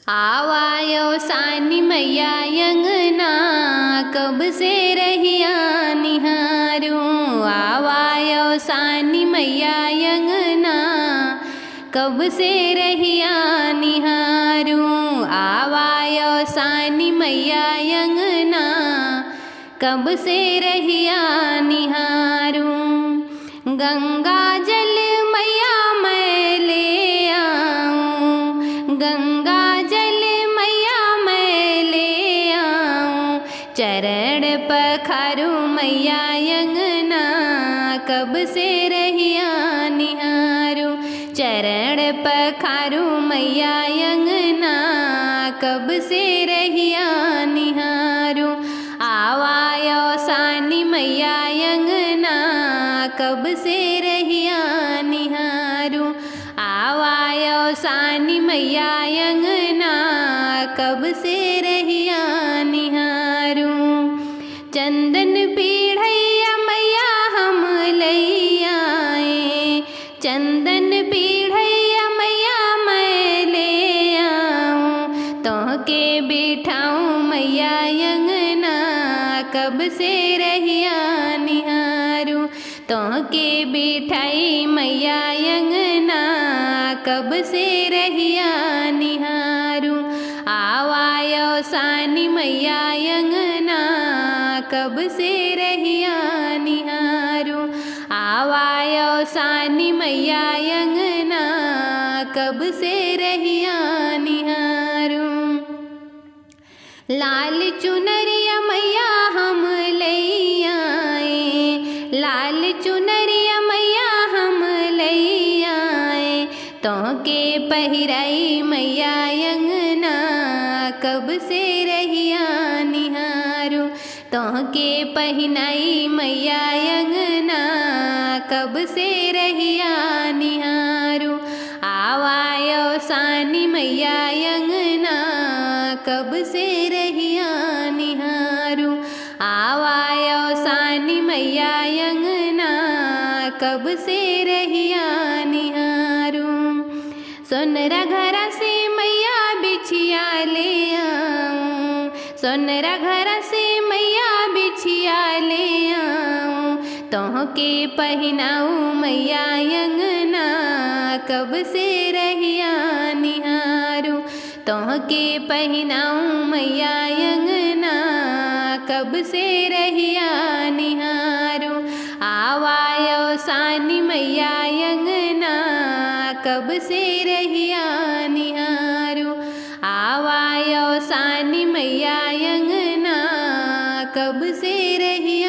आवायो सानी मैया अंगना, कब से रहिया निहारूं। आवायो सानी मैया अंगना, कब से रहिया निहारूं। आवायो सानी मैया अंगना, कब से रहिया निहारूं। गंगा जल मैया मैं ले आऊं, गंगा जल मैया मैं ले आऊं। चरण पखारूं मैया अंगना, कब से रहिया निहारूं। चरण पखारूं मैया अंगना, कब से रहिया निहारूं। आवायो सानी मैया अंगना, कब से रहिया निहारूं। आवायो सानी मैया अंगना, कब से रहिया निहारूं। चंदन पीढ़ैया मैया हम लई आए, चंदन पीढ़ैया मैया मैं ले आऊं। तोहके बिठाऊं मैया अंगना, कब से रहिया निहारूं। तोहके बिठाई मैया अंगना, कब से रहिया निहारूं। आवायो सानी मैया अंगना, कब से रहिया निहारूं। आवायो सानी मैया अंगना, कब से रहिया निहारूं। लाल चुनरिया मैया हम लई आए, लाल चुनरिया मैया हम लई आए। तोहके पहिराई मैया अंगना, कब से रहिया निहारूं। तोहके पहिनाई मैया अंगना, कब से रहिया निहारूं। आवायो सानी मैया अंगना, कब से रहिया निहारूं। आवायो सानी मैया अंगना, कब से रहिया निहारूं। सोनरा घरा से मैया बिछिया ले आऊं, सोनरा घरा से मैया बिछिया ले आऊं। तोहके पहिनाऊं मैया अंगना, कब से रहिया निहारूं। तोहके पहिनाऊं मैया अंगना, कब से रहिया निहारूं। आवायो सानी मैया अंगना, कब से रहिया निहारूं। आवायो सानी मैया अंगना, कब से रहिया